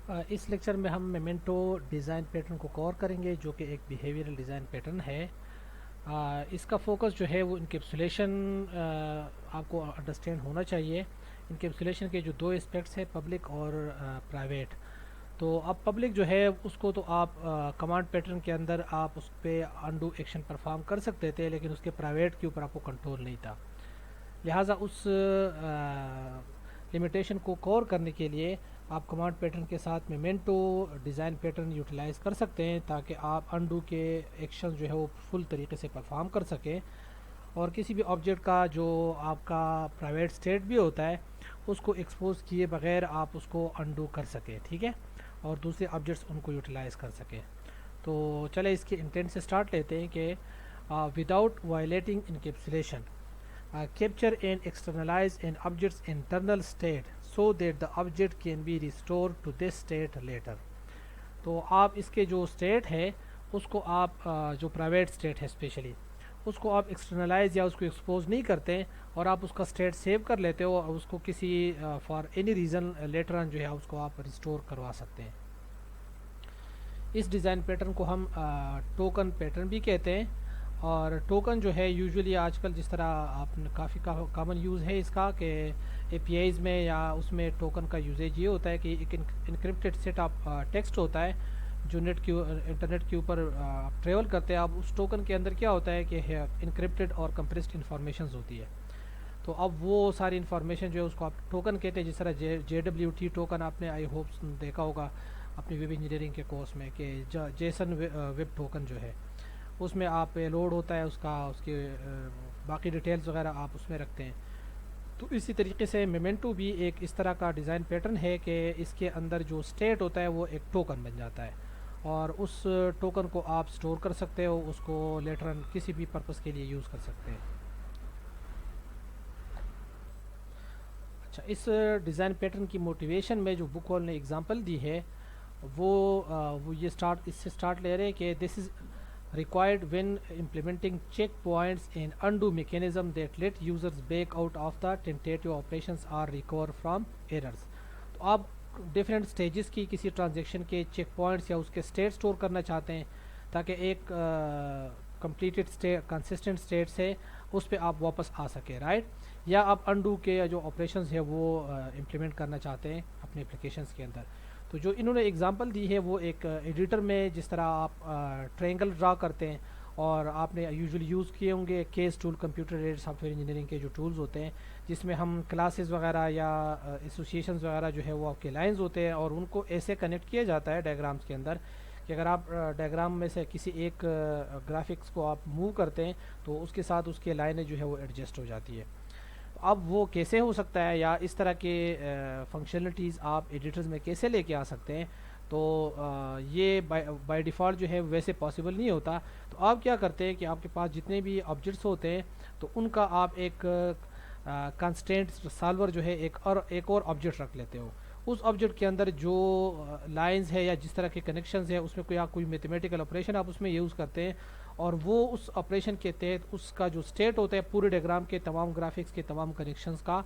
اس lecture میں ہم میمنٹو design pattern کو کور کریں گے جو کہ ایک بیہیویئرل ڈیزائن پیٹرن ہے۔ اس کا فوکس جو ہے وہ انکیپسولیشن آپ کو انڈرسٹینڈ ہونا چاہیے۔ انکیپسولیشن کے جو دو اسپیکٹس ہیں، پبلک اور پرائیویٹ۔ تو اب پبلک جو ہے اس کو تو آپ کمانڈ پیٹرن کے اندر آپ اس پہ انڈو ایکشن پرفارم کر سکتے تھے، لیکن اس کے پرائیویٹ کے اوپر آپ کو کنٹرول نہیں تھا۔ لہٰذا اس لمیٹیشن کو کور کرنے کے لیے آپ کمانڈ پیٹرن کے ساتھ میمنٹو ڈیزائن پیٹرن یوٹیلائز کر سکتے ہیں تاکہ آپ انڈو کے ایکشن جو ہے وہ فل طریقے سے پرفارم کر سکیں، اور کسی بھی آبجیکٹ کا جو آپ کا پرائیویٹ اسٹیٹ بھی ہوتا ہے اس کو ایکسپوز کیے بغیر آپ اس کو انڈو کر سکیں، ٹھیک ہے، اور دوسرے آبجیکٹس ان کو یوٹیلائز کر سکیں۔ تو چلے اس کے انٹینٹ سے سٹارٹ لیتے ہیں کہ without violating encapsulation capture and externalize an object's internal state so that the object can be restored to this state later۔ تو آپ اس کے جو اسٹیٹ ہے اس کو آپ جو پرائیویٹ اسٹیٹ ہے اسپیشلی اس کو آپ ایکسٹرنلائز یا اس کو ایکسپوز نہیں کرتے، اور آپ اس کا اسٹیٹ سیو کر لیتے ہو اور اس کو کسی for any reason later on جو ہے اس کو آپ ریسٹور کروا سکتے ہیں۔ اس ڈیزائن پیٹرن کو ہم ٹوکن پیٹرن بھی کہتے ہیں، اور ٹوکن جو ہے یوزولی آج کل جس طرح آپ نے کافی کامن یوز ہے اس کا کہ اے پی آئیز میں یا اس میں ٹوکن کا یوزیج یہ ہوتا ہے کہ ایک انکرپٹڈ سیٹ آف ٹیکسٹ ہوتا ہے جو انٹرنیٹ کے اوپر آپ ٹریول کرتے ہیں۔ اب اس ٹوکن کے اندر کیا ہوتا ہے کہ انکرپٹڈ اور کمپریسڈ انفارمیشنز ہوتی ہے، تو اب وہ ساری انفارمیشن جو ہے اس کو آپ ٹوکن کہتے ہیں۔ جس طرح جے ڈبلیو ٹی ٹوکن آپ نے آئی ہوپ دیکھا ہوگا اپنی ویب انجینئرنگ کے کورس میں کہ جیسن ویب ٹوکن جو ہے اس میں آپ لوڈ ہوتا ہے اس کے باقی ڈیٹیلز وغیرہ آپ اس میں رکھتے ہیں۔ تو اسی طریقے سے میمنٹو بھی ایک اس طرح کا ڈیزائن پیٹرن ہے کہ اس کے اندر جو اسٹیٹ ہوتا ہے وہ ایک ٹوکن بن جاتا ہے، اور اس ٹوکن کو آپ سٹور کر سکتے ہو، اس کو لیٹر کسی بھی پرپس کے لیے یوز کر سکتے ہیں۔ اچھا، اس ڈیزائن پیٹرن کی موٹیویشن میں جو بک ہال نے اگزامپل دی ہے وہ یہ اس سے سٹارٹ لے رہے ہیں کہ دس از required when implementing checkpoints and undo mechanism that let users back out of the tentative operations or recover from errors۔ تو آپ ڈفرینٹ سٹیجز کی کسی ٹرانزیکشن کے چیک پوائنٹس یا اس کے اسٹیٹ سٹور کرنا چاہتے ہیں تاکہ ایک کمپلیٹڈ کنسسٹنٹ اسٹیٹس ہے اس پہ آپ واپس آ سکیں، رائٹ، یا آپ انڈو کے جو آپریشنز ہے وہ امپلیمنٹ کرنا چاہتے ہیں اپنے اپلیکیشنز کے اندر۔ تو جو انہوں نے اگزامپل دی ہے وہ ایک ایڈیٹر میں جس طرح آپ ٹرائنگل ڈرا کرتے ہیں، اور آپ نے یوزلی یوز کیے ہوں گے case tool computer aided software engineering کے جو ٹولز ہوتے ہیں جس میں ہم کلاسز وغیرہ یا ایسوسیشنز وغیرہ جو ہے وہ آپ کے لائنز ہوتے ہیں، اور ان کو ایسے کنیکٹ کیا جاتا ہے ڈائیگرامس کے اندر کہ اگر آپ ڈائیگرام میں سے کسی ایک گرافکس کو آپ موو کرتے ہیں تو اس کے ساتھ اس کے لائنیں جو ہے وہ ایڈجسٹ ہو جاتی ہے۔ اب وہ کیسے ہو سکتا ہے، یا اس طرح کے فنکشنلٹیز آپ ایڈیٹرز میں کیسے لے کے آ سکتے ہیں؟ تو یہ بائی ڈیفالٹ جو ہے ویسے پاسبل نہیں ہوتا۔ تو آپ کیا کرتے ہیں کہ آپ کے پاس جتنے بھی آبجیکٹس ہوتے ہیں تو ان کا آپ ایک کنسٹینٹ سالور جو ہے ایک اور آبجیکٹ رکھ لیتے ہو۔ اس آبجیکٹ کے اندر جو لائنز ہے یا جس طرح کے کنیکشنز ہیں اس میں کوئی میتھمیٹیکل آپریشن آپ اس میں یوز کرتے ہیں، اور وہ اس آپریشن کے تحت اس کا جو اسٹیٹ ہوتا ہے پورے ڈائیگرام کے تمام گرافکس کے تمام کنیکشنز کا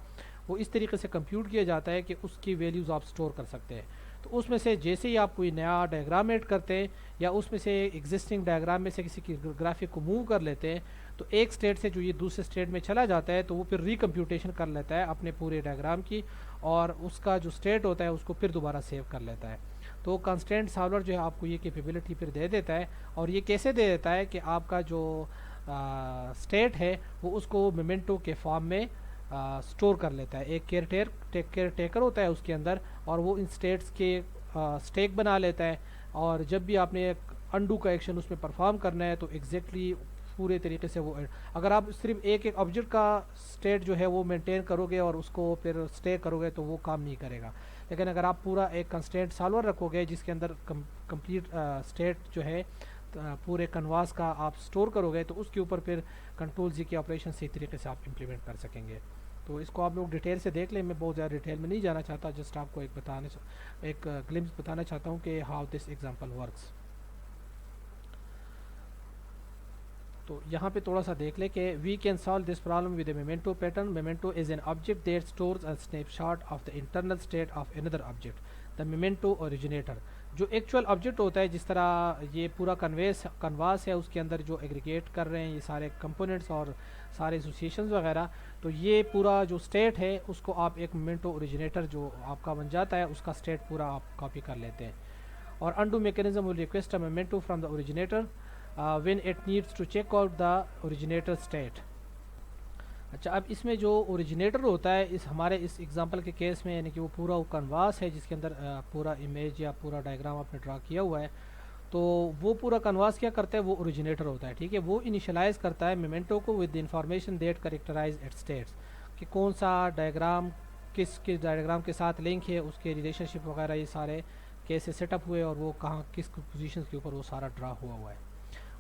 وہ اس طریقے سے کمپیوٹ کیا جاتا ہے کہ اس کی ویلیوز آپ سٹور کر سکتے ہیں۔ تو اس میں سے جیسے ہی آپ کوئی نیا ڈائیگرام ایڈ کرتے ہیں یا اس میں سے ایگزسٹنگ ڈائیگرام میں سے کسی کی گرافک کو موو کر لیتے ہیں تو ایک اسٹیٹ سے جو یہ دوسرے اسٹیٹ میں چلا جاتا ہے تو وہ پھر ریکمپیوٹیشن کر لیتا ہے اپنے پورے ڈائیگرام کی، اور اس کا جو اسٹیٹ ہوتا ہے اس کو پھر دوبارہ سیو کر لیتا ہے۔ تو کنسٹینٹ سالور جو ہے آپ کو یہ کیپیبلٹی پھر دے دیتا ہے، اور یہ کیسے دے دیتا ہے کہ آپ کا جو اسٹیٹ ہے وہ اس کو میمنٹو کے فارم میں سٹور کر لیتا ہے۔ ایک کیئر ٹیکر ہوتا ہے اس کے اندر، اور وہ ان اسٹیٹس کے اسٹیک بنا لیتا ہے، اور جب بھی آپ نے ایک انڈو کا ایکشن اس میں پرفارم کرنا ہے تو ایگزیکٹلی پورے طریقے سے وہ اگر آپ صرف ایک آبجیکٹ کا اسٹیٹ جو ہے وہ مینٹین کرو گے اور اس کو پھر اسٹیک کرو گے تو وہ کام نہیں کرے گا، لیکن اگر آپ پورا ایک کنسٹینٹ سالور رکھو گے جس کے اندر کمپلیٹ اسٹیٹ جو ہے پورے کنواس کا آپ سٹور کرو گے تو اس کے اوپر پھر کنٹرول زی کے آپریشن صحیح طریقے سے آپ امپلیمنٹ کر سکیں گے۔ تو اس کو آپ لوگ ڈیٹیل سے دیکھ لیں، میں بہت زیادہ ڈیٹیل میں نہیں جانا چاہتا، جسٹ آپ کو ایک گلمپس بتانا چاہتا ہوں کہ ہاؤ دس ایگزامپل ورکس۔ تو یہاں پہ تھوڑا سا دیکھ لیں کہ we can solve this problem with a memento pattern. Memento is an object that stores a snapshot of the internal state of another object. The memento originator. جو actual object ہوتا ہے، جس طرح یہ پورا کنواس ہے، اس کے اندر جو ایگریگیٹ کر رہے ہیں یہ سارے کمپوننٹس اور سارے ایسوسیشنز وغیرہ، تو یہ پورا جو اسٹیٹ ہے اس کو آپ ایک میمنٹو اوریجنیٹر جو آپ کا بن جاتا ہے، اس کا اسٹیٹ پورا آپ کاپی کر لیتے ہیں. اور undo mechanism will request a memento from the originator when it needs to check out the originator state. اچھا، اب اس میں جو اوریجنیٹر ہوتا ہے ہمارے اس ایگزامپل کے کیس میں، یعنی کہ وہ پورا کنواس ہے جس کے اندر پورا امیج یا پورا ڈائیگرام آپ نے ڈرا کیا ہوا ہے، تو وہ پورا کنواس کیا کرتا ہے، وہ اوریجنیٹر ہوتا ہے. ٹھیک ہے، وہ انیشلائز کرتا ہے میمنٹو کو with information that characterize its states, کہ کون سا ڈائیگرام کس ڈائیگرام کے ساتھ لنک ہے، اس کے ریلیشن شپ وغیرہ یہ سارے کیسے سیٹ اپ ہوئے اور وہ کہاں کس پوزیشنز کے اوپر وہ سارا ڈرا ہوا ہے.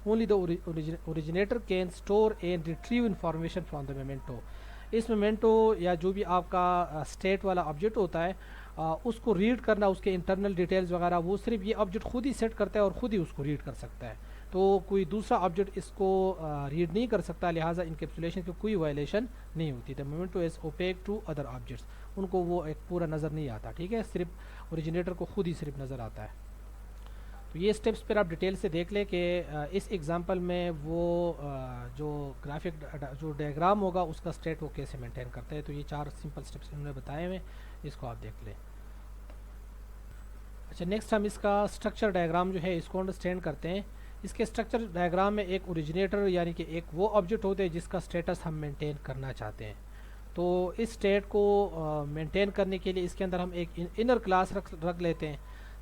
Only the originator can store and retrieve information from the memento. Us memento یا جو بھی آپ کا state والا آبجیکٹ ہوتا ہے، اس کو ریڈ کرنا، اس کے انٹرنل ڈیٹیلز وغیرہ وہ صرف یہ آبجیکٹ خود ہی سیٹ کرتا ہے اور خود ہی اس کو ریڈ کر سکتا ہے. تو کوئی دوسرا آبجیکٹ اس کو ریڈ نہیں کر سکتا، لہٰذا انکیپسولیشن کی کوئی وائلیشن نہیں ہوتی. The memento is opaque to other objects. ان کو وہ ایک پورا نظر نہیں آتا. ٹھیک ہے، صرف اوریجنیٹر کو خود ہی صرف نظر آتا ہے. تو یہ اسٹیپس پھر آپ ڈیٹیل سے دیکھ لیں کہ اس ایگزامپل میں وہ جو گرافک جو ڈائیگرام ہوگا اس کا اسٹیٹ وہ کیسے مینٹین کرتا ہے. تو یہ 4 سمپل اسٹیپس انہوں نے بتائے ہوئے، اس کو آپ دیکھ لیں. اچھا، نیکسٹ ہم اس کا اسٹرکچر ڈائیگرام جو ہے اس کو انڈرسٹینڈ کرتے ہیں. اس کے اسٹرکچر ڈائیگرام میں ایک اوریجنیٹر یعنی کہ ایک وہ آبجیکٹ ہوتے ہیں جس کا اسٹیٹس ہم مینٹین کرنا چاہتے ہیں. تو اس اسٹیٹ کو مینٹین کرنے کے لیے اس کے اندر ہم ایک انر کلاس رکھ لیتے ہیں،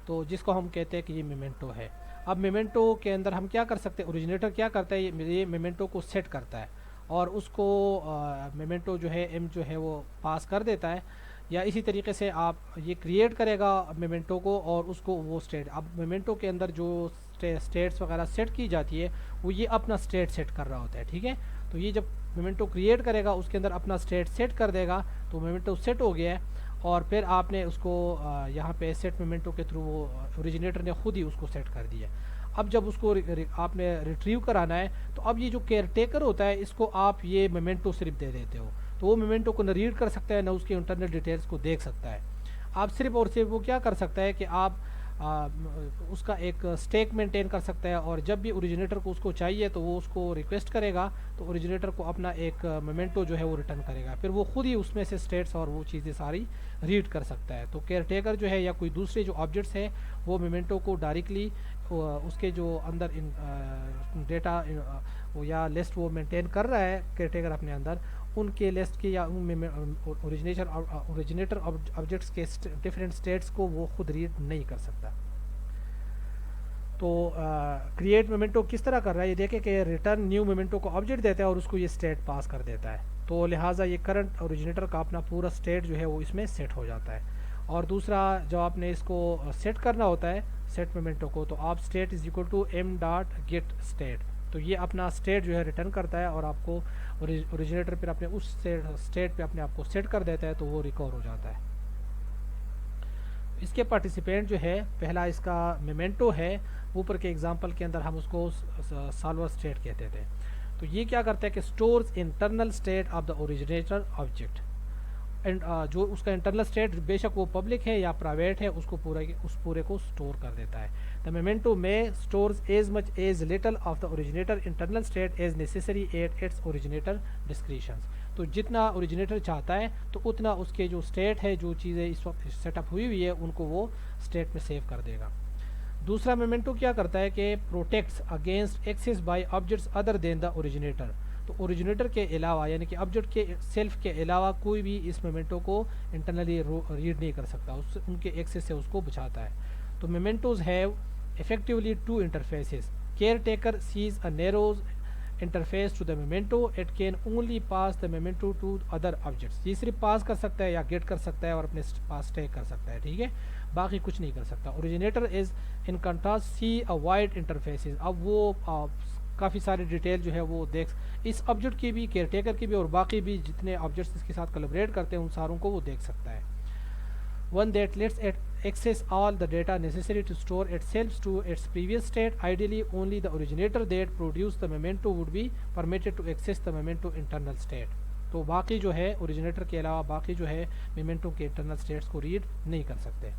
تو جس کو ہم کہتے ہیں کہ یہ میمنٹو ہے. اب میمنٹو کے اندر ہم کیا کر سکتے ہیں، اوریجنیٹر کیا کرتا ہے، یہ میمنٹو کو سیٹ کرتا ہے اور اس کو میمنٹو جو ہے ایم جو ہے وہ پاس کر دیتا ہے. یا اسی طریقے سے آپ یہ کریٹ کرے گا میمنٹو کو اور اس کو وہ اسٹیٹ، اب میمنٹو کے اندر جو اسٹیٹس وغیرہ سیٹ کی جاتی ہے وہ یہ اپنا اسٹیٹ سیٹ کر رہا ہوتا ہے. ٹھیک ہے، تو یہ جب میمنٹو کریٹ کرے گا اس کے اندر اپنا اسٹیٹ سیٹ کر دے گا تو میمنٹو سیٹ ہو گیا ہے. اور پھر آپ نے اس کو یہاں پہ سیٹ میمنٹو کے تھرو وہ اوریجنیٹر نے خود ہی اس کو سیٹ کر دیا. اب جب اس کو آپ نے ریٹریو کرانا ہے تو اب یہ جو کیئر ٹیکر ہوتا ہے اس کو آپ یہ میمنٹو صرف دے دیتے ہو، تو وہ میمنٹو کو نہ ریڈ کر سکتا ہے نہ اس کے انٹرنل ڈیٹیلز کو دیکھ سکتا ہے. آپ صرف اور صرف وہ کیا کر سکتا ہے کہ آپ اس کا ایک اسٹیک مینٹین کر سکتا ہے، اور جب بھی اوریجنیٹر کو اس کو چاہیے تو وہ اس کو ریکویسٹ کرے گا تو اوریجنیٹر کو اپنا ایک میمنٹو جو ہے وہ ریٹرن کرے گا. پھر وہ خود ہی اس میں سے اسٹیٹس اور وہ چیزیں ساری ریڈ کر سکتا ہے. تو کیئر ٹیکر جو ہے یا کوئی دوسرے جو آبجیکٹس ہیں وہ میمنٹو کو ڈائریکٹلی اس کے جو اندر ڈیٹا یا لسٹ وہ مینٹین کر رہا ہے کیئر ٹیکر اپنے اندر، ان کے لسٹ کی یا اوریجنیٹر آبجیکٹس کے ڈفرینٹ اسٹیٹس کو وہ خود ریڈ نہیں کر سکتا. تو کریٹ میمنٹو کس طرح کر رہا ہے، یہ دیکھیں کہ ریٹرن نیو میمنٹو کو آبجیکٹ دیتا ہے اور اس کو یہ اسٹیٹ پاس کر دیتا ہے. تو لہٰذا یہ کرنٹ اوریجنیٹر کا اپنا پورا اسٹیٹ جو ہے وہ اس میں سیٹ ہو جاتا ہے. اور دوسرا جو آپ نے اس کو سیٹ کرنا ہوتا ہے سیٹ میمنٹو کو، تو آپ state is equal to M dot get state, تو یہ اپنا اسٹیٹ جو ہے ریٹرن کرتا ہے اور آپ کو اوریجنیٹر پھر اپنے اس اسٹیٹ پہ اپنے آپ کو سیٹ کر دیتا ہے تو وہ ریکور ہو جاتا ہے. اس کے پارٹیسپینٹ جو ہے پہلا اس کا میمنٹو ہے، اوپر کے ایگزامپل کے اندر ہم اس کو سالور اسٹیٹ کہتے تھے. تو یہ کیا کرتا ہے کہ stores internal state of the originator object, and جو اس کا انٹرنل اسٹیٹ بے شک وہ پبلک ہے یا پرائیویٹ ہے اس کو پورے کو اسٹور کر دیتا ہے. دا میمنٹو میں stores as much as little of the originator internal state as necessary at its originator discretions. تو جتنا اوریجنیٹر چاہتا ہے تو اتنا اس کے جو اسٹیٹ ہے، جو چیزیں اس وقت سیٹ اپ ہوئی ہوئی ہے ان کو وہ اسٹیٹ میں سیو کر دے گا. دوسرا میمنٹو کیا کرتا ہے کہ protects against access by objects other than the originator. تو اوریجنیٹر کے علاوہ یعنی کہ آبجیکٹ کے سیلف کے علاوہ کوئی بھی اس میمنٹو کو انٹرنلی ریڈ نہیں کر سکتا، ان کے ایکسس سے اس کو بچاتا ہے. تو میمنٹوز have effectively two interfaces. Caretaker sees a narrow interface to the memento. It can only pass the memento to other objects. یہ صرف پاس کر سکتا ہے یا گیٹ کر سکتا ہے اور اپنے پاس اسٹے کر سکتا ہے. ٹھیک ہے، باقی کچھ نہیں کر سکتا. Originator is in contrast see a wide interfaces. اب وہ کافی ساری ڈیٹیل جو ہے وہ دیکھ اس آبجیکٹ کی بھی، کیئر ٹیکر کی بھی اور باقی بھی جتنے آبجیکٹس اس کے ساتھ کولیبریٹ کرتے ہیں ان ساروں کو وہ دیکھ سکتا ہے. One that lets it access all the data necessary to store itself to its previous state. Ideally, only the originator that produced the memento would be permitted to access the memento internal state. تو باقی جو ہے originator کے علاوہ باقی جو ہے میمنٹو کے انٹرنل اسٹیٹس کو ریڈ نہیں کر سکتے.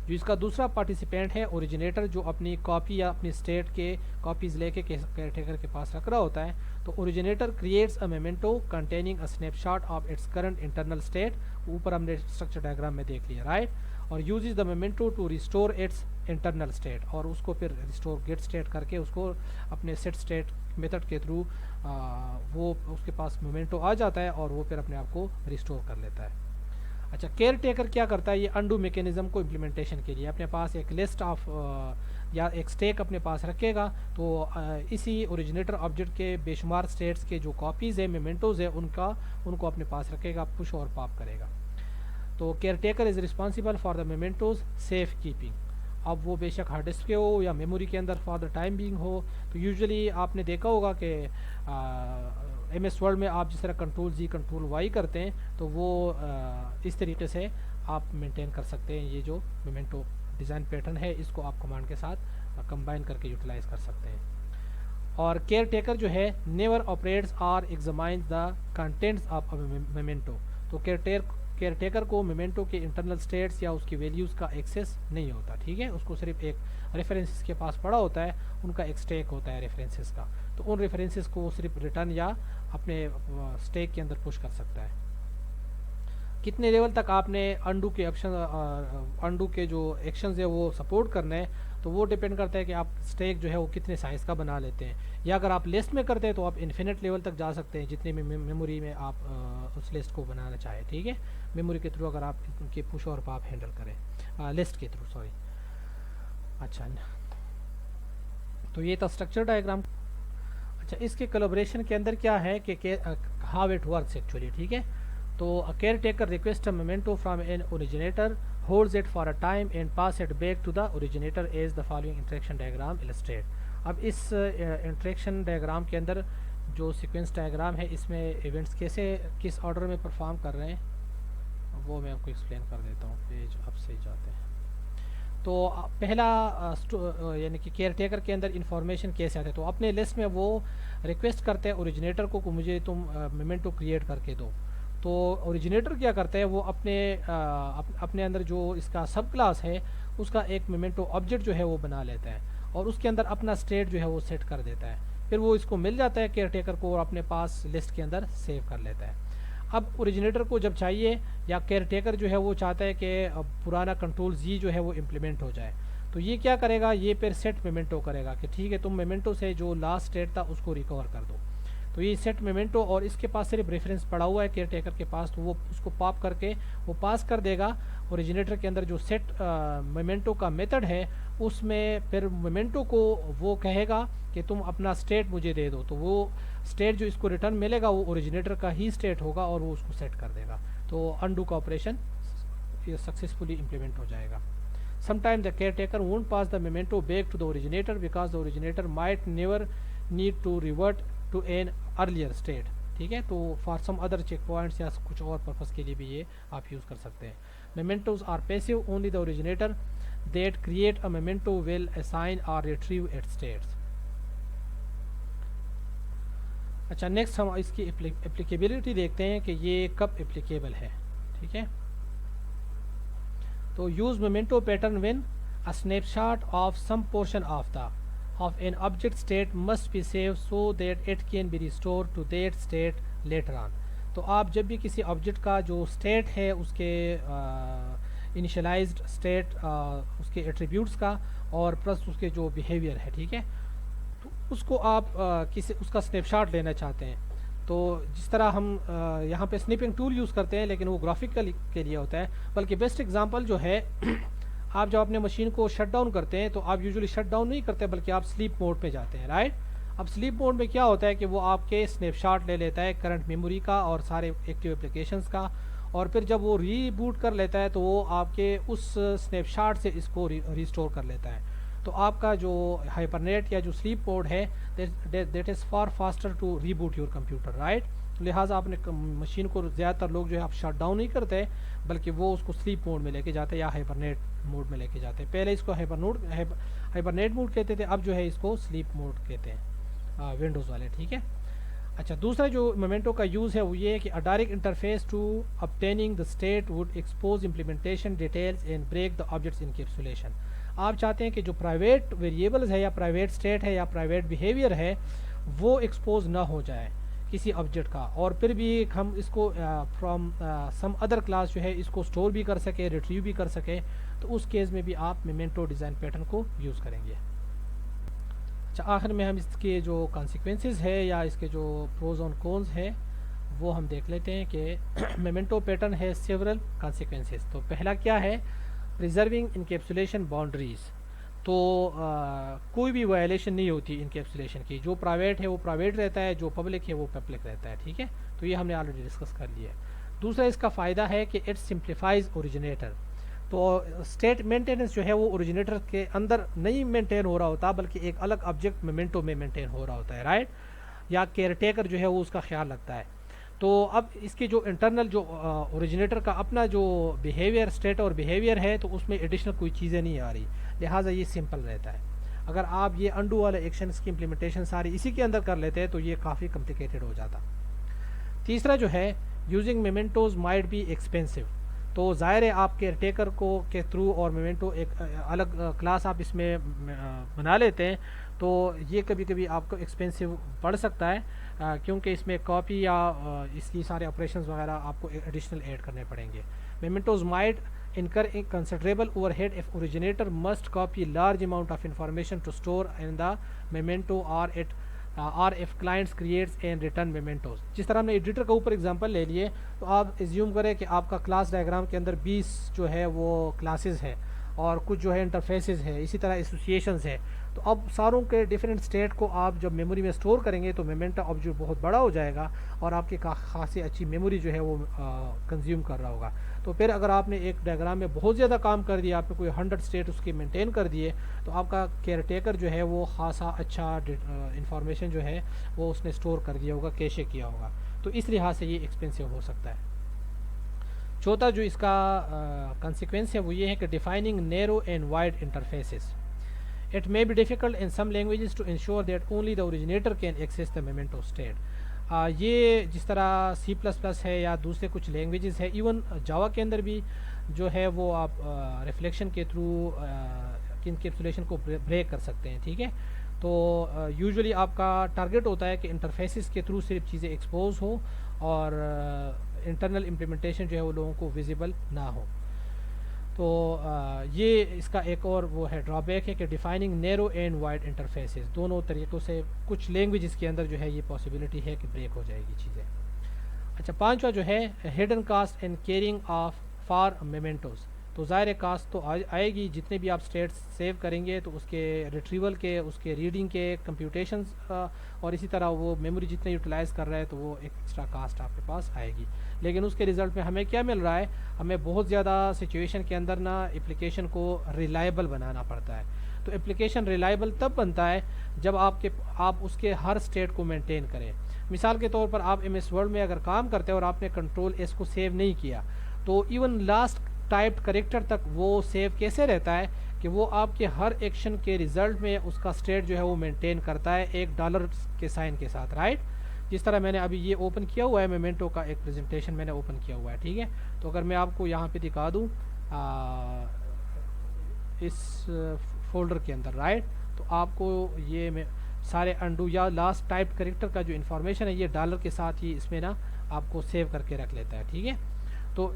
جو اس کا دوسرا پارٹیسپینٹ ہے اوریجنیٹر، جو اپنی کاپی یا اپنی اسٹیٹ کے کاپیز لے کے کیئر ٹیکر کے پاس رکھ رہا ہوتا ہے، تو originator creates a memento containing a snapshot of its current internal state, اوپر ہم نے اسٹرکچر ڈائیگرام میں دیکھ لیا رائٹ، اور uses the memento to restore its internal state, اور اس کو پھر ریسٹور گیٹ اسٹیٹ کر کے اس کو اپنے سیٹ اسٹیٹ میتھڈ کے تھرو وہ اس کے پاس مومنٹو آ جاتا ہے اور وہ پھر اپنے آپ کو ریسٹور کر لیتا ہے۔ اچھا کیئر ٹیکر کیا کرتا ہے، یہ انڈو میکینزم کو امپلیمنٹیشن کے لیے اپنے پاس ایک لسٹ آف یا ایک اسٹیک اپنے پاس رکھے گا، تو اسی اوریجنیٹر آبجیکٹ کے بے شمار اسٹیٹس کے جو کاپیز ہیں میمنٹوز ہیں ان کو اپنے پاس رکھے گا، پش اور پاپ کرے گا۔ تو caretaker is responsible for the memento's safekeeping, اب وہ بے شک ہارڈ ڈسک پہ ہو یا میموری کے اندر فار دا ٹائم بینگ ہو۔ تو یوزلی آپ نے دیکھا ہوگا کہ ایم ایس ورڈ میں آپ جس طرح کنٹرول زی کنٹرول وائی کرتے ہیں تو وہ اس طریقے سے آپ مینٹین کر سکتے ہیں، یہ جو مومنٹو ڈیزائن پیٹرن ہے اس کو آپ کمانڈ کے ساتھ کمبائن کر کے یوٹیلائز کر سکتے ہیں۔ اور کیئر ٹیکر جو ہے never operates or examines the contents of memento, تو کیئر ٹیکر کو مومنٹو کے انٹرنل اسٹیٹس یا اس کی ویلیوز کا ایکسیس نہیں ہوتا، ٹھیک ہے، اس کو صرف ایک ریفرنسز کے پاس پڑا ہوتا ہے، ان کا ایک اسٹیک ہوتا ہے ریفرنسز کا، تو ان ریفرنسز کو وہ صرف ریٹرن یا اپنے اسٹیک کے اندر پش کر سکتا ہے۔ کتنے لیول تک آپ نے انڈو کے جو ایکشنز ہے وہ سپورٹ کرنا ہے، تو وہ ڈیپینڈ کرتا ہے کہ آپ اسٹیک جو ہے وہ کتنے سائز کا بنا لیتے ہیں، یا اگر آپ لسٹ میں کرتے ہیں تو آپ انفینٹ لیول تک جا سکتے ہیں جتنے میں میموری میں آپ اس لسٹ کو بنانا چاہیں، ٹھیک ہے، میموری کے تھرو اگر آپ ان کے پش اور پاپ ہینڈل کریں لسٹ کے تھرو، سوری۔ اچھا تو یہ تھا اسٹرکچر ڈائیگرام۔ اچھا اس کے کولیبریشن کے اندر کیا ہے کہ ہاؤ اٹ ورکس ایکچولی، ٹھیک ہے، تو care taker request a memento from an originator holds it for a time and pass it back to the originator as the following interaction diagram illustrate۔ اب اس interaction diagram کے اندر جو sequence diagram ہے اس میں events کس order میں perform کر رہے ہیں وہ میں آپ کو ایکسپلین کر دیتا ہوں، پیج اب سے جاتے ہیں۔ تو پہلا یعنی کہ کیئر ٹیکر کے اندر انفارمیشن کیسے آتے ہیں، تو اپنے لسٹ میں وہ ریکویسٹ کرتے ہیں اوریجنیٹر کو کہ مجھے تم مومنٹو کریٹ کر کے دو، تو اوریجنیٹر کیا کرتا ہے وہ اپنے اندر جو اس کا سب کلاس ہے اس کا ایک مومنٹو آبجیکٹ جو ہے وہ بنا لیتا ہے اور اس کے اندر اپنا اسٹیٹ جو ہے وہ سیٹ کر دیتا ہے، پھر وہ اس کو مل جاتا ہے کیئر ٹیکر کو اور اپنے پاس لسٹ کے اندر سیو کر لیتا ہے۔ اب اوریجنیٹر کو جب چاہیے یا کیئر ٹیکر جو ہے وہ چاہتا ہے کہ پرانا کنٹرول زی جو ہے وہ امپلیمنٹ ہو جائے، تو یہ کیا کرے گا، یہ پھر سیٹ مومنٹو کرے گا کہ ٹھیک ہے تم مومنٹو سے جو لاسٹ اسٹیٹ تھا اس کو ریکور کر دو، تو یہ سیٹ مومنٹو، اور اس کے پاس صرف ریفرنس پڑا ہوا ہے کیئر ٹیکر کے پاس، تو وہ اس کو پاپ کر کے وہ پاس کر دے گا اوریجنیٹر کے اندر جو سیٹ مومنٹو کا میتھڈ ہے، اس میں پھر مومنٹو کو وہ کہے گا کہ تم اپنا اسٹیٹ مجھے دے دو، تو وہ اسٹیٹ جو اس کو ریٹرن ملے گا وہ اوریجنیٹر کا ہی اسٹیٹ ہوگا اور وہ اس کو سیٹ کر دے گا، تو انڈو کا آپریشن سکسیزفلی امپلیمنٹ ہو جائے گا۔ Sometimes the caretaker won't pass the memento back to the originator because the originator might never need to revert to an earlier state، ٹھیک ہے، تو for some other check points یا کچھ اور purpose کے لیے بھی یہ آپ یوز کر سکتے ہیں۔ Mementos are passive، only the originator that create a memento will assign or retrieve its states۔ اچھا نیکسٹ ہم اس کی اپلیکیبلٹی دیکھتے ہیں کہ یہ کب اپلیکیبل ہے، ٹھیک ہے، تو use memento pattern when a snapshot of some portion of an object state must be saved so that it can be restored to that state later on۔ تو آپ جب بھی کسی آبجیکٹ کا جو اسٹیٹ ہے اس کے انیشلائزڈ اسٹیٹ اس کے ایٹریبیوٹس کا اور پلس اس کے جو بیہیویئر ہے، ٹھیک ہے، تو اس کو آپ اس کا اسنیپ شاٹ لینا چاہتے ہیں، تو جس طرح ہم یہاں پہ سنیپنگ ٹول یوز کرتے ہیں لیکن وہ گرافکل کے لیے ہوتا ہے، بلکہ بیسٹ ایگزامپل جو ہے آپ جب اپنے مشین کو شٹ ڈاؤن کرتے ہیں تو آپ یوزلی شٹ ڈاؤن نہیں کرتے بلکہ آپ سلیپ موڈ پہ جاتے ہیں، رائٹ۔ اب سلیپ موڈ میں کیا ہوتا ہے کہ وہ آپ کے سنیپ شاٹ لے لیتا ہے کرنٹ میموری کا اور سارے ایکٹیو اپلیکیشنز کا، اور پھر جب وہ ری بوٹ کر لیتا ہے تو وہ آپ کے اس سنیپ شاٹ سے اس کو ریسٹور کر لیتا ہے، تو آپ کا جو ہائپرنیٹ یا جو سلیپ موڈ ہے that is far faster to reboot your computer, right. لہٰذا اپنے مشین کو زیادہ تر لوگ جو ہے آپ شٹ ڈاؤن نہیں کرتے بلکہ وہ اس کو سلیپ موڈ میں لے کے جاتے ہیں یا ہائپرنیٹ موڈ میں لے کے جاتے ہیں، پہلے اس کو ہائپرنیٹ موڈ کہتے تھے، اب جو ہے اس کو سلیپ موڈ کہتے ہیں ونڈوز والے، ٹھیک ہے۔ اچھا دوسرا جو مومنٹو کا یوز ہے وہ یہ ہے کہ direct interface to obtaining the state would expose implementation details and break the objects encapsulation. آپ چاہتے ہیں کہ جو پرائیویٹ ویریبلز ہے یا پرائیویٹ اسٹیٹ ہے یا پرائیویٹ بیہیویئر ہے وہ ایکسپوز نہ ہو جائے کسی آبجیکٹ کا، اور پھر بھی ہم اس کو فرام سم ادر کلاس جو ہے اس کو اسٹور بھی کر سکے، ریٹریو بھی کر سکے، تو اس کیس میں بھی آپ مومنٹو ڈیزائن پیٹرن کو یوز کریں گے. اچھا آخر میں ہم اس کے جو کانسیکوینسز ہے یا اس کے جو پروز اور کونز ہے وہ ہم دیکھ لیتے ہیں کہ مومنٹو پیٹرن ہے سیورل کانسیکوینسز. تو پہلا کیا ہے؟ پریزرونگ انکیپسولیشن باؤنڈریز. تو کوئی بھی وائلیشن نہیں ہوتی انکیپسولیشن کی، جو پرائیویٹ ہے وہ پرائیویٹ رہتا ہے، جو پبلک ہے وہ پبلک رہتا ہے. ٹھیک ہے، تو یہ ہم نے آلریڈی ڈسکس کر لیا ہے. دوسرا اس کا فائدہ ہے کہ اٹ سمپلیفائز اوریجنیٹر. تو اسٹیٹ مینٹیننس جو ہے وہ اوریجنیٹر کے اندر نہیں مینٹین ہو رہا ہوتا بلکہ ایک الگ آبجیکٹ مومنٹو میں مینٹین ہو رہا ہوتا ہے، رائٹ، یا کیئر ٹیکر جو ہے وہ اس کا خیال رکھتا ہے. تو اب اس کی جو انٹرنل جو اوریجنیٹر کا اپنا جو بیہیویئر اسٹیٹ اور بیہیویئر ہے تو اس میں ایڈیشنل کوئی چیزیں نہیں آ رہی، لہٰذا یہ سمپل رہتا ہے. اگر آپ یہ انڈو والے ایکشنس کی امپلیمنٹیشن ساری اسی کے اندر کر لیتے ہیں تو یہ کافی کمپلیکیٹڈ ہو جاتا. تیسرا جو ہے یوزنگ مومنٹوز مائٹ بی ایکسپینسو. تو ظاہر ہے آپ کیئر ٹیکر کو کے تھرو اور مومنٹو ایک الگ کلاس آپ اس میں بنا لیتے ہیں تو یہ کبھی کبھی آپ کو ایکسپینسو پڑ سکتا ہے، کیونکہ اس میں کاپی یا اس کی سارے آپریشنز وغیرہ آپ کو ایڈیشنل ایڈ کرنے پڑیں گے. مومنٹوز might incur a considerable overhead if originator must copy large amount of information to store in the memento or if clients creates and return mementos. جس طرح ہم نے ایڈیٹر کے اوپر اگزامپل لے لیے تو آپ ایزیوم کریں کہ آپ کا کلاس ڈائیگرام کے اندر 20 جو ہے وہ کلاسز ہے اور کچھ جو ہے انٹرفیسز ہے، اسی طرح ایسوسیشنز ہے. تو اب ساروں کے ڈیفرنٹ اسٹیٹ کو آپ جب میموری میں اسٹور کریں گے تو مومنٹا آبجیکٹ بہت بڑا ہو جائے گا اور آپ کی خاصی اچھی میموری جو ہے وہ کنزیوم کر رہا ہوگا. تو پھر اگر آپ نے ایک ڈائیگرام میں بہت زیادہ کام کر دیا، آپ نے کوئی 100 اسٹیٹ اس کے مینٹین کر دیے، تو آپ کا کیئر ٹیکر جو ہے وہ خاصا اچھا انفارمیشن جو ہے وہ اس نے اسٹور کر دیا ہوگا، کیشے کیا ہوگا. تو اس لحاظ سے یہ ایکسپینسو ہو سکتا ہے. چوتھا جو اس کا کنسیکوینس ہے وہ یہ ہے کہ defining narrow and wide interfaces. It may be difficult in some languages to ensure that only the originator can access the memento state. یہ جس طرح سی پلس پلس ہے یا دوسرے کچھ لینگویجز ہے، ایون جاوا کے اندر بھی جو ہے وہ آپ ریفلیکشن کے تھرو انکیپسولیشن کو بریک کر سکتے ہیں. ٹھیک ہے، تو یوزولی آپ کا ٹارگیٹ ہوتا ہے کہ انٹرفیسز کے تھرو صرف چیزیں ایکسپوز ہو اور انٹرنل امپلیمنٹیشن جو ہے وہ لوگوں کو ویزیبل نہ ہو. تو یہ اس کا ایک اور وہ ہے ڈرا بیک ہے کہ defining narrow and wide interfaces, دونوں طریقوں سے کچھ لینگویجز کے اندر جو ہے یہ پاسبلٹی ہے کہ بریک ہو جائے گی چیزیں. اچھا پانچواں جو ہے hidden cost and caring of for mementos. تو ظاہر کاسٹ تو آئے گی، جتنے بھی آپ اسٹیٹس سیو کریں گے تو اس کے ریٹریول کے، اس کے ریڈنگ کے کمپیوٹیشنز اور اسی طرح وہ میموری جتنے یوٹیلائز کر رہا ہے تو وہ ایکسٹرا کاسٹ آپ کے پاس آئے گی. لیکن اس کے رزلٹ میں ہمیں کیا مل رہا ہے؟ ہمیں بہت زیادہ سچویشن کے اندر نا اپلیکیشن کو ریلائبل بنانا پڑتا ہے. تو اپلیکیشن ریلائبل تب بنتا ہے جب آپ اس کے ہر اسٹیٹ کو مینٹین کریں. مثال کے طور پر آپ ایم ایس ورڈ میں اگر کام کرتے ہیں اور آپ نے کنٹرول ایس کو سیو نہیں کیا تو ایون لاسٹ ٹائپڈ کریکٹر تک وہ سیو کیسے رہتا ہے کہ وہ آپ کے ہر ایکشن کے رزلٹ میں اس کا اسٹیٹ جو ہے وہ مینٹین کرتا ہے ایک ڈالر کے سائن کے ساتھ، رائٹ. جس طرح میں نے ابھی یہ اوپن کیا ہوا ہے مومنٹو کا ایک پریزنٹیشن میں نے اوپن کیا ہوا ہے. ٹھیک ہے، تو اگر میں آپ کو یہاں پہ دکھا دوں اس فولڈر کے اندر، رائٹ، تو آپ کو یہ میں سارے انڈو یا لاسٹ ٹائپ کریکٹر کا جو انفارمیشن ہے یہ ڈالر کے ساتھ ہی اس میں نا آپ کو سیو کر کے رکھ لیتا ہے. ٹھیک ہے، تو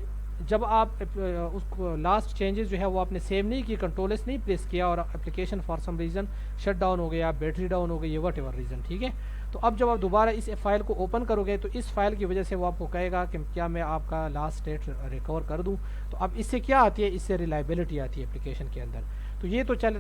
جب آپ اس کو لاسٹ چینجز جو ہے وہ آپ نے سیو نہیں کی، کنٹرول ایس نہیں پریس کیا اور application for some reason shut down ہو گیا، بیٹری ڈاؤن ہو گئی، یہ وٹ ایور ریزن. ٹھیک ہے، تو اب جب آپ دوبارہ اس فائل کو اوپن کرو گے تو اس فائل کی وجہ سے وہ آپ کو کہے گا کہ کیا میں آپ کا لاسٹ اسٹیٹ ریکور کر دوں. تو اب اس سے کیا آتی ہے؟ اس سے ریلائبلٹی آتی ہے اپلیکیشن کے اندر. تو یہ تو چل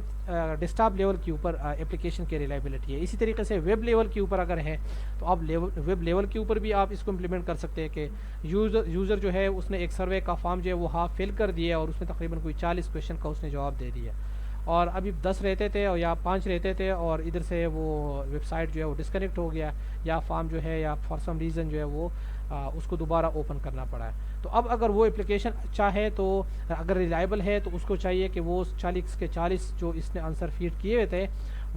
ڈیسکٹاپ لیول کے اوپر اپلیکیشن کی ریلائبلٹی ہے. اسی طریقے سے ویب لیول کے اوپر اگر ہے تو اب ویب لیول کے اوپر بھی آپ اس کو امپلیمنٹ کر سکتے ہیں کہ یوزر جو ہے اس نے ایک سروے کا فارم جو ہے وہ ہاف فل کر دیا اور اس میں تقریباً کوئی 40 کویشچن کا اس نے جواب دے دیا اور ابھی 10 رہتے تھے اور یا 5 رہتے تھے اور ادھر سے وہ ویب سائٹ جو ہے وہ ڈسکنیکٹ ہو گیا یا فارم جو ہے یا فار سم ریزن جو ہے وہ اس کو دوبارہ اوپن کرنا پڑا ہے. تو اب اگر وہ اپلیکیشن اچھا ہے تو اگر ریلائبل ہے تو اس کو چاہیے کہ وہ 40 کے 40 جو اس نے آنسر فیڈ کیے ہوئے تھے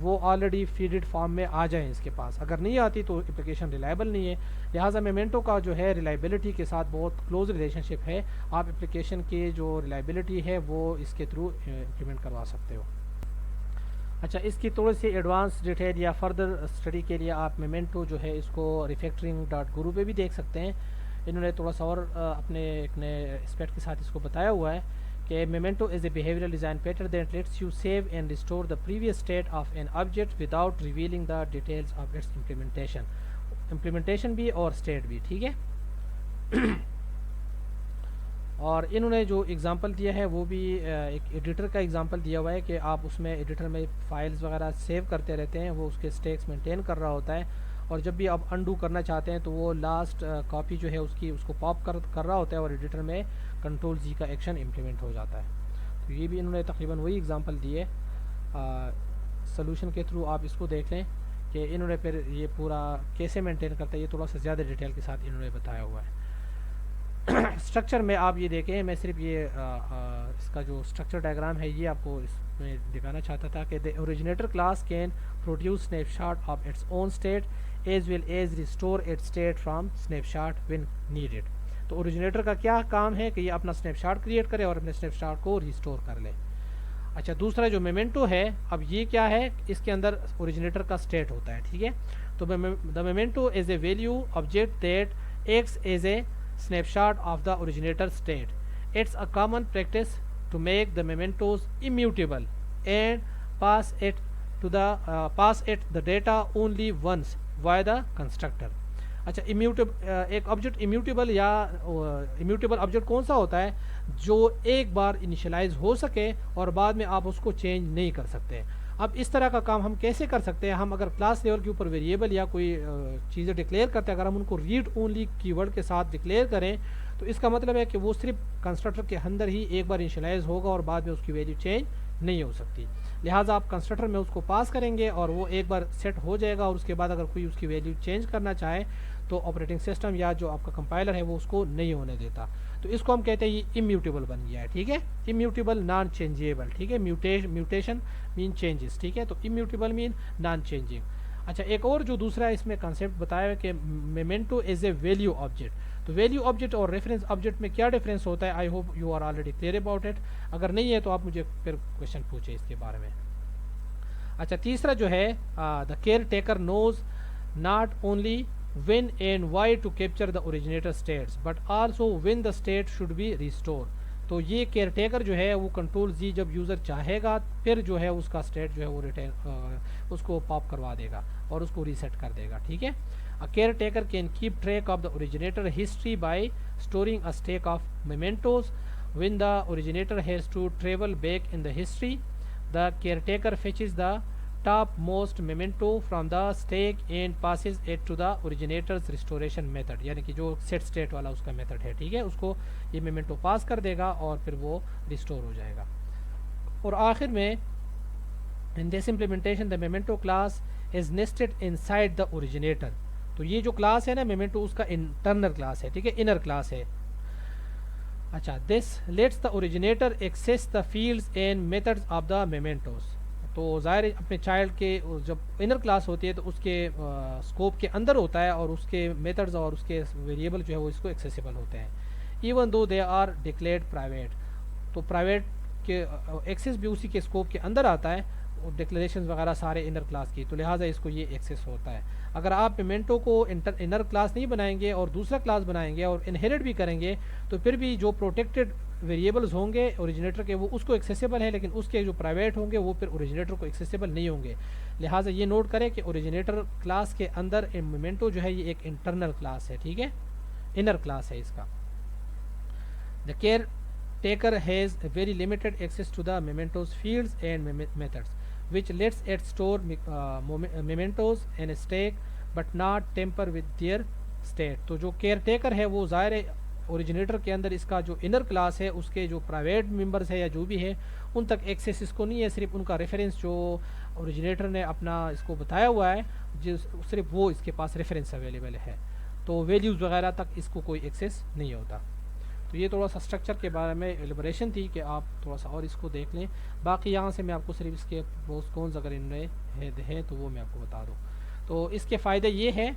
وہ آلریڈی فیڈڈ فارم میں آ جائیں اس کے پاس. اگر نہیں آتی تو اپلیکیشن ریلائبل نہیں ہے. لہٰذا میمنٹو کا جو ہے ریلائبلٹی کے ساتھ بہت کلوز ریلیشن شپ ہے. آپ اپلیکیشن کی جو ریلائبلٹی ہے وہ اس کے تھرو امپلیمنٹ کروا سکتے ہو. اچھا اس کی تھوڑی سی ایڈوانس ڈیٹیل یا فردر اسٹڈی کے لیے آپ میمنٹو جو ہے اس کو refactoring.guru پہ بھی دیکھ سکتے ہیں. انہوں نے تھوڑا سا اور اپنے ایک نئے اسپیکٹ کے ساتھ اس کو بتایا ہوا ہے کہ memento is a behavioral design pattern that lets you save and restore the previous state of an object without revealing the details of its implementation بھی اور اسٹیٹ بھی. ٹھیک ہے. اور انہوں نے جو اگزامپل دیا ہے وہ بھی ایک ایڈیٹر کا اگزامپل دیا ہوا ہے کہ آپ اس میں ایڈیٹر میں فائلز وغیرہ سیو کرتے رہتے ہیں, وہ اس کے اسٹیکس مینٹین کر رہا ہوتا ہے, اور جب بھی آپ انڈو کرنا چاہتے ہیں تو وہ لاسٹ کاپی جو ہے اس کو پاپ کر رہا ہوتا ہے اور ایڈیٹر میں کنٹرول زی کا ایکشن امپلیمنٹ ہو جاتا ہے. تو یہ بھی انہوں نے تقریباً وہی اگزامپل دیے. سلوشن کے تھرو آپ اس کو دیکھ لیں کہ انہوں نے پھر یہ پورا کیسے مینٹین کرتا ہے, یہ تھوڑا سا زیادہ ڈیٹیل کے ساتھ انہوں نے بتایا ہوا ہے. اسٹرکچر میں آپ یہ دیکھیں, میں صرف یہ اس کا جو اسٹرکچر ڈائیگرام ہے یہ آپ کو اس میں دکھانا چاہتا تھا کہ the originator class can produce snapshot of its own state as well as restore its state from snapshot when needed. تو اوریجنیٹر کا کیا کام ہے کہ یہ اپنا اسنیپ شاٹ کریٹ کرے اور اپنے اسنیپ شاٹ کو ریسٹور کر لے. اچھا دوسرا جو میمنٹو ہے, اب یہ کیا ہے, اس کے اندر اوریجنیٹر کا اسٹیٹ ہوتا ہے. ٹھیک ہے. تو the memento is a value object that acts as a snapshot of the originator state. It's a common practice to make the mementos immutable and pass it the data only once via the constructor. اچھا ایک object immutable یا immutable object کون سا ہوتا ہے, جو ایک بار initialize ہو سکے اور بعد میں آپ اس کو چینج نہیں کر سکتے. اب اس طرح کا کام ہم کیسے کر سکتے ہیں, ہم اگر کلاس لیول کے اوپر ویریبل یا کوئی چیزیں ڈکلیئر کرتے ہیں, اگر ہم ان کو ریڈ اونلی کی ورڈ کے ساتھ ڈکلیئر کریں تو اس کا مطلب ہے کہ وہ صرف کنسٹرکٹر کے اندر ہی ایک بار انیشلائز ہوگا اور بعد میں اس کی ویلیو چینج نہیں ہو سکتی. لہٰذا آپ کنسٹرکٹر میں اس کو پاس کریں گے اور وہ ایک بار سیٹ ہو جائے گا, اور اس کے بعد اگر کوئی اس کی ویلیو چینج کرنا چاہے تو آپریٹنگ سسٹم یا جو آپ کا کمپائلر ہے وہ اس کو نہیں ہونے دیتا. تو اس کو ہم کہتے ہیں یہ امیوٹیبل بن گیا ہے. ٹھیک ہے. Immutable naan changeable. ٹھیک ہے. میوٹیشن مین چینجز. ٹھیک ہے. تو امیوٹیبل مین نان چینجنگ. اچھا ایک اور جو دوسرا اس میں کنسیپٹ بتایا ہے کہ memento is a value object. تو ویلیو آبجیکٹ اور ریفرنس آبجیکٹ میں کیا ڈفرینس ہوتا ہے, I hope you are already clear about it. اگر نہیں ہے تو آپ مجھے پھر کویشچن پوچھیں اس کے بارے میں. اچھا تیسرا جو ہے the caretaker knows not only when and why to capture the originator states but also when the state should be restored. تو یہ کیئر ٹیکر جو ہے وہ کنٹرول زی جب یوزر چاہے گا پھر جو ہے اس کا اسٹیٹ جو ہے وہ ریٹین اس کو پاپ کروا دے گا اور اس کو ریسیٹ کر دے گا. ٹھیک ہے. Care taker can keep track of the originator history by storing a stack of mementos. when the originator has to travel back in the history, the caretaker fetches the topmost memento from the stack and passes it to the originator's restoration method. یعنی کہ جو set state والا اس کا method ہے. ٹھیک ہے. اس کو یہ میمنٹو پاس کر دے گا اور پھر وہ ریسٹور ہو جائے گا. اور آخر میں in this implementation the memento class is nested inside the originator. تو یہ جو کلاس ہے نا میمنٹو اس کا انٹرنل کلاس ہے. ٹھیک ہے. انر کلاس ہے. اچھا this lets the originator access the fields and methods of the mementos. تو ظاہر اپنے چائلڈ کے جب انر کلاس ہوتی ہے تو اس کے اسکوپ کے اندر ہوتا ہے اور اس کے میتھڈز اور اس کے ویریبل جو ہے وہ اس کو ایکسیسیبل ہوتے ہیں even though they are declared private. تو پرائیویٹ کے ایکسیس بھی اسی کے اسکوپ کے اندر آتا ہے اور ڈکلیریشنز وغیرہ سارے انر کلاس کی, تو لہٰذا اس کو یہ ایکسیس ہوتا ہے. اگر آپ میمنٹو کو انر کلاس نہیں بنائیں گے اور دوسرا کلاس بنائیں گے اور انہیریٹ بھی کریں گے تو پھر بھی جو پروٹیکٹڈ ویریبلز ہوں گے اوریجنیٹر کے وہ اس کو ایکسیسیبل ہے, لیکن اس کے جو پرائیویٹ ہوں گے وہ پھر اوریجنیٹر کو ایکسیسیبل نہیں ہوں گے. لہٰذا یہ نوٹ کریں کہ اوریجنیٹر کلاس کے اندر میمنٹو جو ہے یہ ایک انٹرنل کلاس ہے. ٹھیک ہے. انر کلاس ہے اس کا. The caretaker has very limited access to the memento's fields and methods which lets it store mementos in a stack but not tamper with their state. تو جو care taker ہے وہ ظاہر originator کے اندر اس کا جو انر کلاس ہے اس کے جو پرائیویٹ ممبرز ہے یا جو بھی ہے ان تک ایکسیس اس کو نہیں ہے, صرف ان کا ریفرنس جو اوریجنیٹر نے اپنا اس کو بتایا ہوا ہے صرف وہ اس کے پاس ریفرنس اویلیبل ہے, تو ویلیوز وغیرہ تک اس کو کوئی ایکسیس نہیں ہوتا. تو یہ تھوڑا سا اسٹرکچر کے بارے میں ایلیبریشن تھی کہ آپ تھوڑا سا اور اس کو دیکھ لیں. باقی یہاں سے میں آپ کو صرف اس کے پروز کونز اگر ان میں ہے تو وہ میں آپ کو بتا دوں. تو اس کے فائدے یہ ہے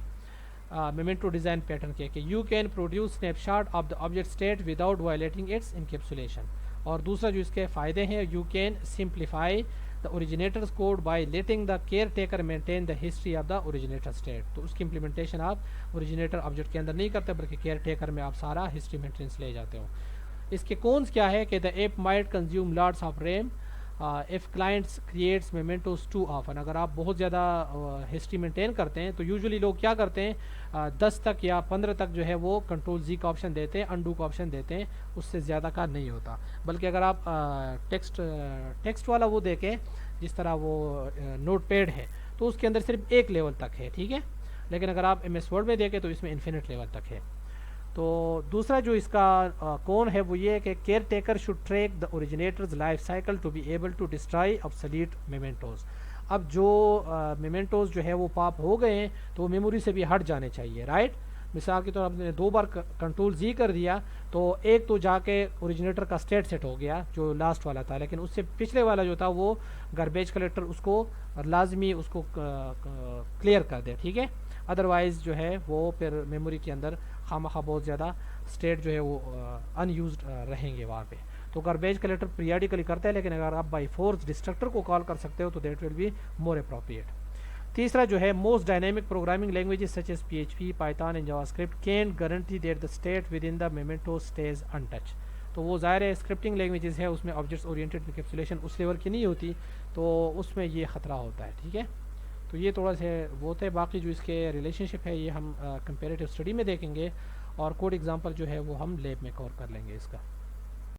میمنٹو ڈیزائن پیٹرن کے کہ you can produce snapshot of the object state without violating its encapsulation. اور دوسرا جو اس کے فائدے ہیں, you can simplify the originator's code by letting the caretaker maintain the history of the originator state. تو اس کی امپلیمنٹیشن آپ originator آبجیکٹ کے اندر نہیں کرتے بلکہ caretaker میں آپ سارا ہسٹری مینٹیننس لے جاتے ہو. اس کے کونس کیا ہے کہ the app might consume lots of RAM if clients creates mementos too often. اگر آپ بہت زیادہ ہسٹری مینٹین کرتے ہیں تو یوزلی لوگ کیا کرتے ہیں 10 تک یا 15 تک جو ہے وہ کنٹرول زی کا آپشن دیتے ہیں, انڈو کا آپشن دیتے ہیں, اس سے زیادہ کا نہیں ہوتا. بلکہ اگر آپ ٹیکسٹ والا وہ دیکھیں جس طرح وہ نوٹ پیڈ ہے تو اس کے اندر صرف ایک لیول تک ہے, ٹھیک ہے, لیکن اگر آپ ایم ایس ورڈ میں دیکھیں تو اس میں انفینٹ لیول تک ہے. تو دوسرا جو اس کا کون ہے وہ یہ ہے کہ caretaker should track the originator's life cycle to be able to destroy obsolete mementos. اب جو میمنٹوز جو ہے وہ پاپ ہو گئے ہیں تو وہ میموری سے بھی ہٹ جانے چاہیے, رائٹ. مثال کے طور آپ نے 2 بار کنٹرول زی کر دیا تو ایک تو جا کے اوریجنیٹر کا اسٹیٹ سیٹ ہو گیا جو لاسٹ والا تھا, لیکن اس سے پچھلے والا جو تھا وہ گاربیج کلیکٹر اس کو لازمی اس کو کلیئر کر دے, ٹھیک ہے. ادروائز جو ہے وہ پھر میموری کے اندر خواہ بہت زیادہ اسٹیٹ جو ہے وہ ان یوزڈ رہیں گے وہاں پہ. تو گاربیج کلیکٹر پیریاڈیکلی کرتا ہے, لیکن اگر آپ بائی فورس ڈسٹرکٹر کو کال کر سکتے ہو تو that will be more appropriate. تیسرا جو ہے most dynamic programming languages such as PHP, Python and JavaScript can guarantee that the state within the memento stays intact. تو وہ ظاہر ہے اسکرپٹنگ لینگویجز ہے, اس میں آبجیکٹس اورینٹیڈ انکیپسولیشن اس لیول کی نہیں ہوتی, تو اس میں یہ خطرہ ہوتا ہے, ٹھیک ہے. تو یہ تھوڑا سا وہ ہے. باقی جو اس کے ریلیشن شپ ہے یہ ہم کمپیریٹیو اسٹڈی میں دیکھیں گے, اور کوڈ ایگزامپل جو ہے وہ ہم لیب میں کور کر لیں گے اس کا.